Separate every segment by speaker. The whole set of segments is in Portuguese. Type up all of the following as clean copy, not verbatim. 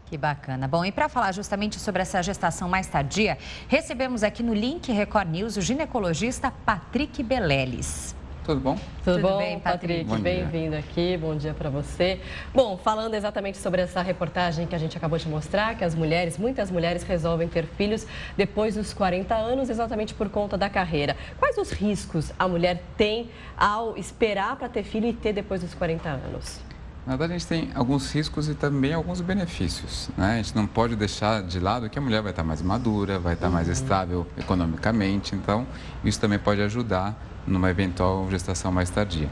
Speaker 1: Que bacana. Bom, e para falar justamente sobre essa gestação mais tardia, recebemos aqui no Link Record News o ginecologista Patrick Beleles.
Speaker 2: Tudo bom?
Speaker 3: Tudo bom,
Speaker 1: bem, Patrick?
Speaker 3: Bem-vindo aqui, bom dia para você. Bom, falando exatamente sobre essa reportagem que a gente acabou de mostrar, que muitas mulheres resolvem ter filhos depois dos 40 anos, exatamente por conta da carreira. Quais os riscos a mulher tem ao esperar para ter filho e ter depois dos 40 anos?
Speaker 2: Na verdade, a gente tem alguns riscos e também alguns benefícios, né? A gente não pode deixar de lado que a mulher vai estar mais madura, vai estar mais estável economicamente, então isso também pode ajudar numa eventual gestação mais tardia.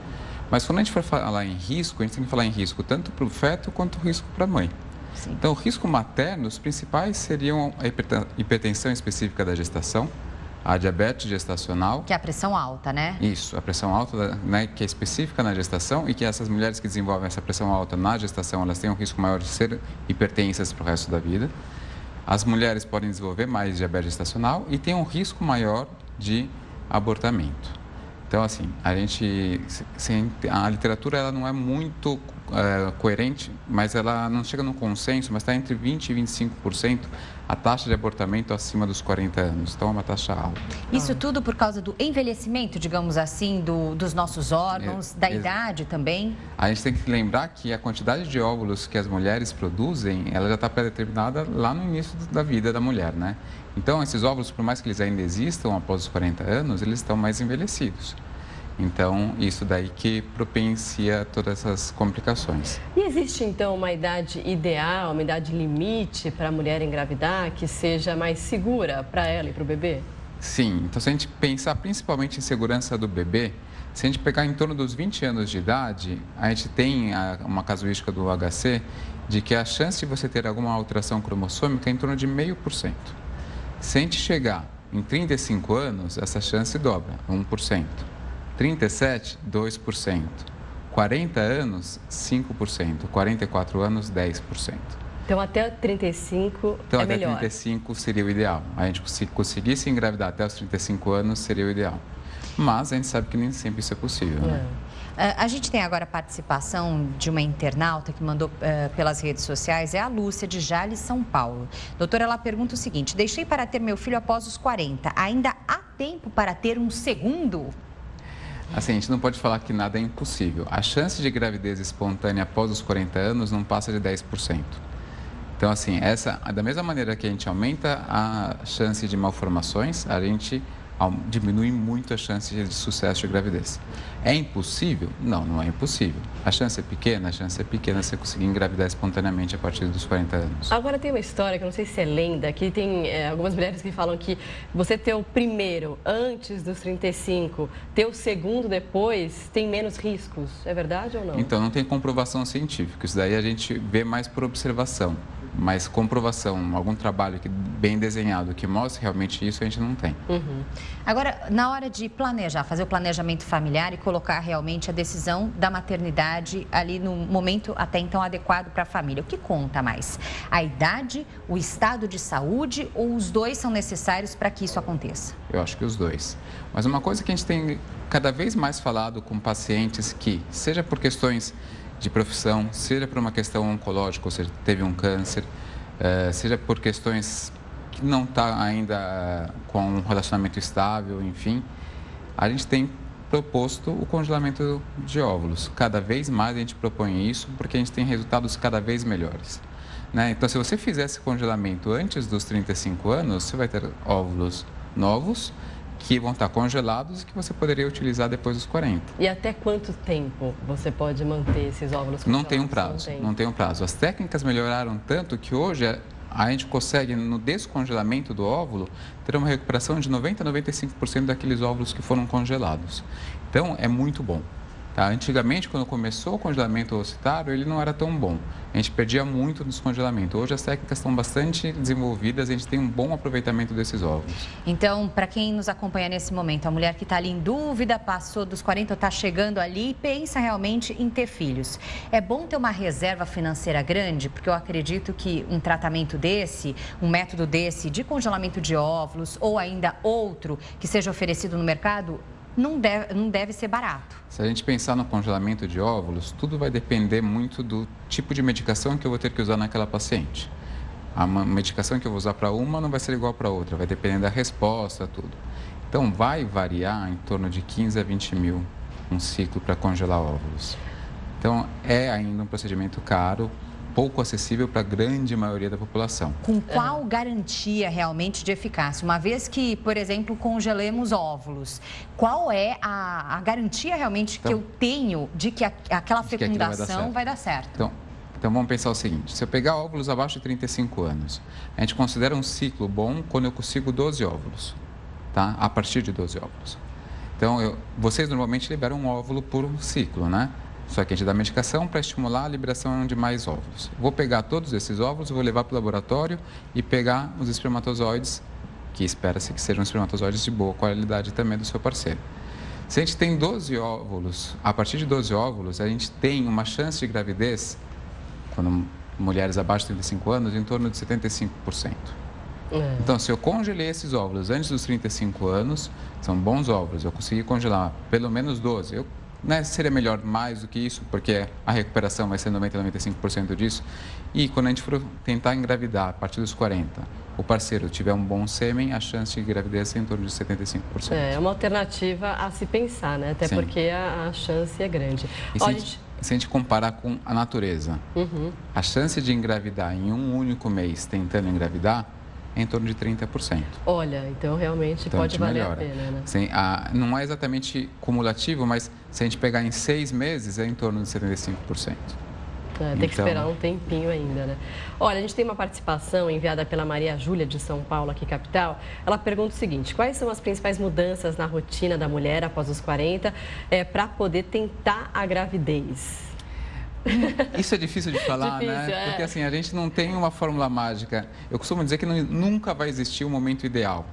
Speaker 2: Mas quando a gente for falar em risco, a gente tem que falar em risco tanto para o feto quanto risco para a mãe.
Speaker 1: Sim.
Speaker 2: Então, o risco materno, os principais seriam a hipertensão específica da gestação, a diabetes gestacional.
Speaker 1: Que é a pressão alta, né?
Speaker 2: Isso, a pressão alta, né, que é específica na gestação e que essas mulheres que desenvolvem essa pressão alta na gestação, elas têm um risco maior de ser hipertensas para o resto da vida. As mulheres podem desenvolver mais diabetes gestacional e têm um risco maior de abortamento. Então, assim, a literatura ela não é muito coerente, mas ela não chega num consenso, mas está entre 20% e 25% a taxa de abortamento acima dos 40 anos. Então, é uma taxa alta.
Speaker 1: Isso tudo por causa do envelhecimento, digamos assim, dos nossos órgãos, da idade também?
Speaker 2: A gente tem que lembrar que a quantidade de óvulos que as mulheres produzem, ela já está pré-determinada lá no início da vida da mulher, né? Então, esses óvulos, por mais que eles ainda existam após os 40 anos, eles estão mais envelhecidos. Então, isso daí que propicia todas essas complicações.
Speaker 3: E existe, então, uma idade ideal, uma idade limite para a mulher engravidar que seja mais segura para ela e para o bebê?
Speaker 2: Sim. Então, se a gente pensar principalmente em segurança do bebê, se a gente pegar em torno dos 20 anos de idade, a gente tem uma casuística do HC de que a chance de você ter alguma alteração cromossômica é em torno de 0,5%. Se a gente chegar em 35 anos, essa chance dobra, 1%. 37, 2%. 40 anos, 5%. 44 anos, 10%.
Speaker 3: Então, até 35
Speaker 2: então,
Speaker 3: é
Speaker 2: até
Speaker 3: melhor.
Speaker 2: 35 seria o ideal. A gente, se conseguisse engravidar até os 35 anos, seria o ideal. Mas a gente sabe que nem sempre isso é possível, né?
Speaker 1: A gente tem agora a participação de uma internauta que mandou pelas redes sociais, é a Lúcia, de Jales, São Paulo. Doutora, ela pergunta o seguinte: deixei para ter meu filho após os 40. Ainda há tempo para ter um segundo?
Speaker 2: Assim, a gente não pode falar que nada é impossível. A chance de gravidez espontânea após os 40 anos não passa de 10%. Então, assim, da mesma maneira que a gente aumenta a chance de malformações, a gente diminui muito a chance de sucesso de gravidez. É impossível? Não, não é impossível. A chance é pequena? A chance é pequena se você conseguir engravidar espontaneamente a partir dos 40 anos.
Speaker 3: Agora tem uma história que eu não sei se é lenda, que tem algumas mulheres que falam que você ter o primeiro antes dos 35, ter o segundo depois, tem menos riscos. É verdade ou não?
Speaker 2: Então, não tem comprovação científica. Isso daí a gente vê mais por observação. Mas comprovação, algum trabalho bem desenhado que mostre realmente isso, a gente não tem.
Speaker 1: Agora, na hora de planejar, fazer o planejamento familiar e colocar realmente a decisão da maternidade ali no momento até então adequado para a família, o que conta mais? A idade, o estado de saúde ou os dois são necessários para que isso aconteça?
Speaker 2: Eu acho que os dois. Mas uma coisa que a gente tem cada vez mais falado com pacientes que, seja por questões de profissão, seja por uma questão oncológica, ou seja, teve um câncer, seja por questões que não está ainda com um relacionamento estável, enfim, a gente tem proposto o congelamento de óvulos. Cada vez mais a gente propõe isso porque a gente tem resultados cada vez melhores, né? Então, se você fizer esse congelamento antes dos 35 anos, você vai ter óvulos novos que vão estar congelados e que você poderia utilizar depois dos 40.
Speaker 3: E até quanto tempo você pode manter esses óvulos congelados?
Speaker 2: Não tem um prazo, não tem um prazo. As técnicas melhoraram tanto que hoje a gente consegue, no descongelamento do óvulo, ter uma recuperação de 90% a 95% daqueles óvulos que foram congelados. Então, é muito bom. Tá? Antigamente, quando começou o congelamento oocytário, ele não era tão bom. A gente perdia muito no descongelamento. Hoje as técnicas estão bastante desenvolvidas, a gente tem um bom aproveitamento desses óvulos.
Speaker 1: Então, para quem nos acompanha nesse momento, a mulher que está ali em dúvida, passou dos 40, está chegando ali e pensa realmente em ter filhos. É bom ter uma reserva financeira grande, porque eu acredito que um tratamento desse, um método desse de congelamento de óvulos ou ainda outro que seja oferecido no mercado, não deve ser barato.
Speaker 2: Se a gente pensar no congelamento de óvulos, tudo vai depender muito do tipo de medicação que eu vou ter que usar naquela paciente. A medicação que eu vou usar para uma não vai ser igual para outra, vai depender da resposta, tudo. Então, vai variar em torno de 15 a 20 mil um ciclo para congelar óvulos. Então, é ainda um procedimento caro, pouco acessível para a grande maioria da população.
Speaker 1: Com qual garantia realmente de eficácia? Uma vez que, por exemplo, congelemos óvulos, qual é a garantia realmente que eu tenho de que aquela fecundação vai dar certo?
Speaker 2: Então, vamos pensar o seguinte, se eu pegar óvulos abaixo de 35 anos, a gente considera um ciclo bom quando eu consigo 12 óvulos, tá? A partir de 12 óvulos. Então, vocês normalmente liberam um óvulo por ciclo, né? Só que a gente dá medicação para estimular a liberação de mais óvulos. Vou pegar todos esses óvulos, vou levar para o laboratório e pegar os espermatozoides, que espera-se que sejam espermatozoides de boa qualidade também do seu parceiro. Se a gente tem 12 óvulos, a partir de 12 óvulos, a gente tem uma chance de gravidez, quando mulheres abaixo de 35 anos, em torno de 75%. Então, se eu congelei esses óvulos antes dos 35 anos, são bons óvulos, eu consegui congelar pelo menos 12, seria melhor mais do que isso, porque a recuperação vai ser 90% a 95% disso. E quando a gente for tentar engravidar a partir dos 40, o parceiro tiver um bom sêmen, a chance de gravidez é em torno de 75%.
Speaker 3: É uma alternativa a se pensar, né? Até porque a chance é grande.
Speaker 2: E se a gente comparar com a natureza, a chance de engravidar em um único mês tentando engravidar é em torno de 30%.
Speaker 3: Olha, então realmente pode valer a pena, né?
Speaker 2: Sim, não é exatamente cumulativo, mas se a gente pegar em 6 meses, é em torno de 75%.
Speaker 3: Tem que esperar um tempinho ainda, né? Olha, a gente tem uma participação enviada pela Maria Júlia, de São Paulo, aqui capital. Ela pergunta o seguinte: quais são as principais mudanças na rotina da mulher após os 40 para poder tentar a gravidez?
Speaker 2: Isso é difícil de falar, né? Porque assim, a gente não tem uma fórmula mágica. Eu costumo dizer que nunca vai existir um momento ideal.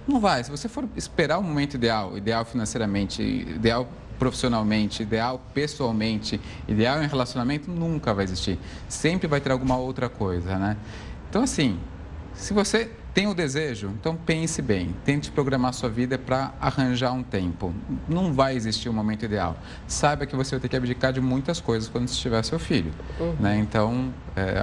Speaker 2: Não vai. Se você for esperar um momento ideal, ideal financeiramente, ideal profissionalmente, ideal pessoalmente, ideal em relacionamento, nunca vai existir. Sempre vai ter alguma outra coisa, né? Então, assim, se você tem o desejo, então pense bem, tente programar a sua vida para arranjar um tempo. Não vai existir um momento ideal. Saiba que você vai ter que abdicar de muitas coisas quando você tiver seu filho, né? Então,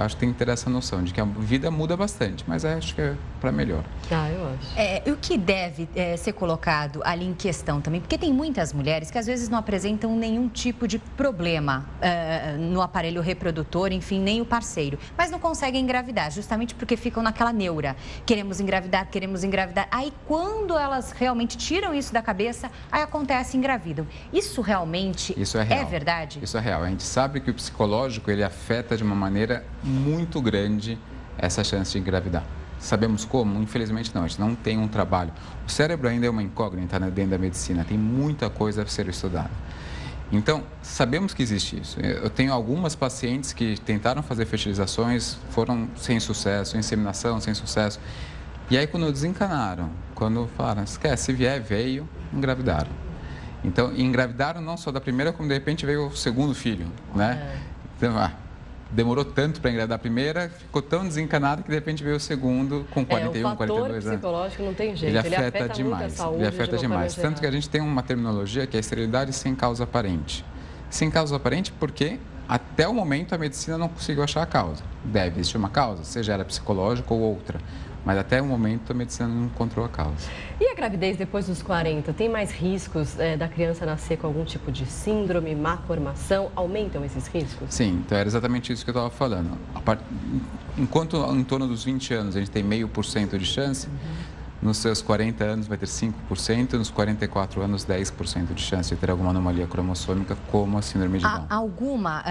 Speaker 2: acho que tem que ter essa noção de que a vida muda bastante, mas acho que é para melhor.
Speaker 3: Eu acho.
Speaker 1: O que deve ser colocado ali em questão também, porque tem muitas mulheres que às vezes não apresentam nenhum tipo de problema no aparelho reprodutor, enfim, nem o parceiro, mas não conseguem engravidar, justamente porque ficam naquela neura, queremos engravidar. Aí, quando elas realmente tiram isso da cabeça, aí acontece e engravidam. Isso realmente é verdade?
Speaker 2: Isso é real. A gente sabe que o psicológico, ele afeta de uma maneira muito grande essa chance de engravidar. Sabemos como? Infelizmente não, a gente não tem um trabalho. O cérebro ainda é uma incógnita, né, dentro da medicina, tem muita coisa a ser estudada. Então, sabemos que existe isso. Eu tenho algumas pacientes que tentaram fazer fertilizações, foram sem sucesso, inseminação sem sucesso. E aí, quando desencanaram, quando falaram, esquece, se vier, veio, engravidaram. Então, engravidaram não só da primeira, como de repente veio o segundo filho, né? Então, demorou tanto para engravidar a primeira, ficou tão desencanado que de repente veio o segundo com 41, 42 anos.
Speaker 3: O fator psicológico não tem jeito,
Speaker 2: ele afeta demais, muito a saúde, ele afeta demais. Tanto que a gente tem uma terminologia que é a esterilidade sem causa aparente. Sem causa aparente porque até o momento a medicina não conseguiu achar a causa. Deve existir uma causa, seja ela psicológica ou outra. Mas até o momento a medicina não encontrou a causa.
Speaker 3: E a gravidez depois dos 40? Tem mais riscos da criança nascer com algum tipo de síndrome, má formação? Aumentam esses riscos?
Speaker 2: Sim, então era exatamente isso que eu estava falando. Enquanto em torno dos 20 anos a gente tem 0,5% de chance, nos seus 40 anos vai ter 5%, nos 44 anos 10% de chance de ter alguma anomalia cromossômica, como a síndrome de Down.
Speaker 1: Alguma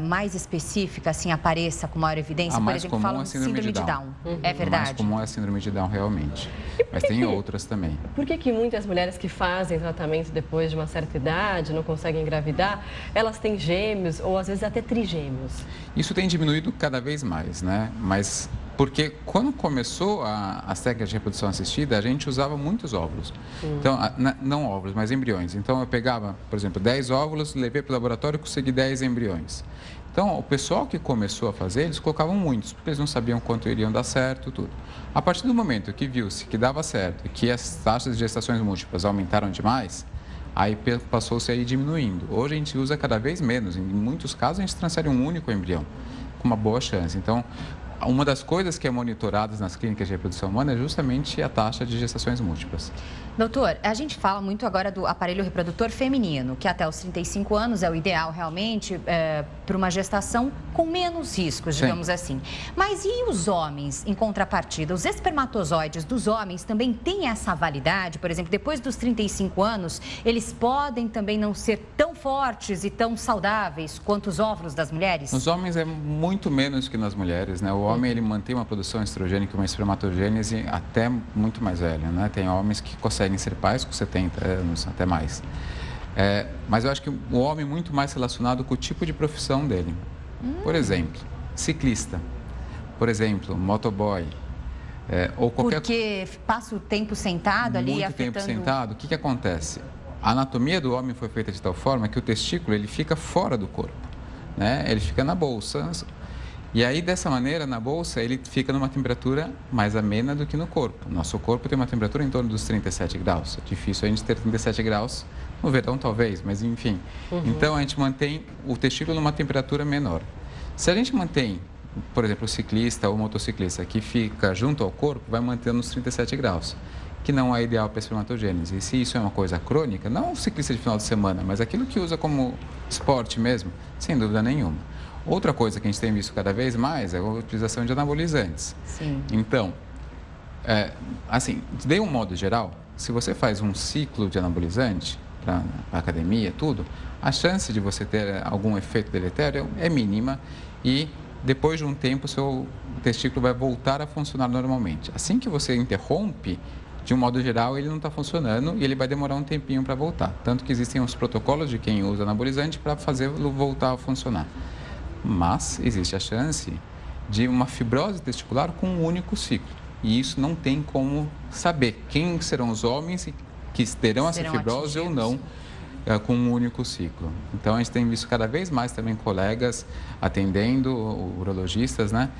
Speaker 1: mais específica, assim, apareça com maior evidência? Por exemplo, falam de síndrome de Down. É verdade?
Speaker 2: A mais comum é a síndrome de Down, realmente. Mas tem outras também.
Speaker 3: Por que muitas mulheres que fazem tratamento depois de uma certa idade, não conseguem engravidar, elas têm gêmeos ou às vezes até trigêmeos?
Speaker 2: Isso tem diminuído cada vez mais, né? Mas porque quando começou as técnicas de reprodução assistida, a gente usava muitos óvulos. Então, não óvulos, mas embriões. Então, eu pegava, por exemplo, 10 óvulos, levei para o laboratório e consegui 10 embriões. Então, o pessoal que começou a fazer, eles colocavam muitos, porque eles não sabiam quanto iriam dar certo, tudo. A partir do momento que viu-se que dava certo e que as taxas de gestações múltiplas aumentaram demais, aí passou-se a ir diminuindo. Hoje a gente usa cada vez menos. Em muitos casos, a gente transfere um único embrião, com uma boa chance. Então, uma das coisas que é monitorada nas clínicas de reprodução humana é justamente a taxa de gestações múltiplas.
Speaker 1: Doutor, a gente fala muito agora do aparelho reprodutor feminino, que até os 35 anos é o ideal realmente para uma gestação com menos riscos, digamos assim. Mas e os homens, em contrapartida? Os espermatozoides dos homens também têm essa validade? Por exemplo, depois dos 35 anos, eles podem também não ser tão fortes e tão saudáveis quanto os óvulos das mulheres?
Speaker 2: Nos homens é muito menos que nas mulheres, né? O homem, ele mantém uma produção estrogênica, uma espermatogênese até muito mais velha, né? Tem homens que conseguem ser pais com 70 anos, até mais. Mas eu acho que o homem é muito mais relacionado com o tipo de profissão dele. Por exemplo, ciclista. Por exemplo, motoboy. Ou qualquer...
Speaker 1: Porque passa o tempo sentado ali,
Speaker 2: muito
Speaker 1: afetando...
Speaker 2: tempo sentado, o que acontece? A anatomia do homem foi feita de tal forma que o testículo ele fica fora do corpo, né? Ele fica na bolsa. E aí, dessa maneira, na bolsa, ele fica numa temperatura mais amena do que no corpo. Nosso corpo tem uma temperatura em torno dos 37 graus. É difícil a gente ter 37 graus no verão, talvez, mas enfim. Então, a gente mantém o testículo numa temperatura menor. Se a gente mantém, por exemplo, o ciclista ou o motociclista que fica junto ao corpo, vai mantendo nos 37 graus, que não é ideal para a espermatogênese. E se isso é uma coisa crônica, não o ciclista de final de semana, mas aquilo que usa como esporte mesmo, sem dúvida nenhuma. Outra coisa que a gente tem visto cada vez mais é a utilização de anabolizantes.
Speaker 1: Sim.
Speaker 2: Então, assim, de um modo geral, se você faz um ciclo de anabolizante para a academia, tudo, a chance de você ter algum efeito deletério é mínima e depois de um tempo o seu testículo vai voltar a funcionar normalmente. Assim que você interrompe, de um modo geral, ele não está funcionando e ele vai demorar um tempinho para voltar. Tanto que existem os protocolos de quem usa anabolizante para fazê-lo voltar a funcionar. Mas existe a chance de uma fibrose testicular com um único ciclo. E isso não tem como saber quem serão os homens que terão essa fibrose ou não com um único ciclo. Então, a gente tem visto cada vez mais também colegas atendendo, urologistas, né?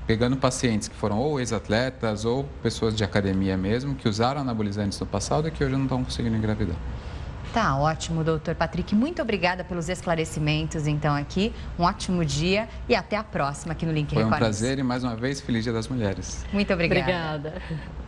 Speaker 2: Pegando pacientes que foram ou ex-atletas ou pessoas de academia mesmo, que usaram anabolizantes no passado e que hoje não estão conseguindo engravidar.
Speaker 1: Tá ótimo, doutor Patrick. Muito obrigada pelos esclarecimentos, então, aqui. Um ótimo dia e até a próxima aqui no Link Record.
Speaker 2: Foi um prazer e, mais uma vez, feliz Dia das Mulheres.
Speaker 1: Muito obrigada.
Speaker 3: Obrigada.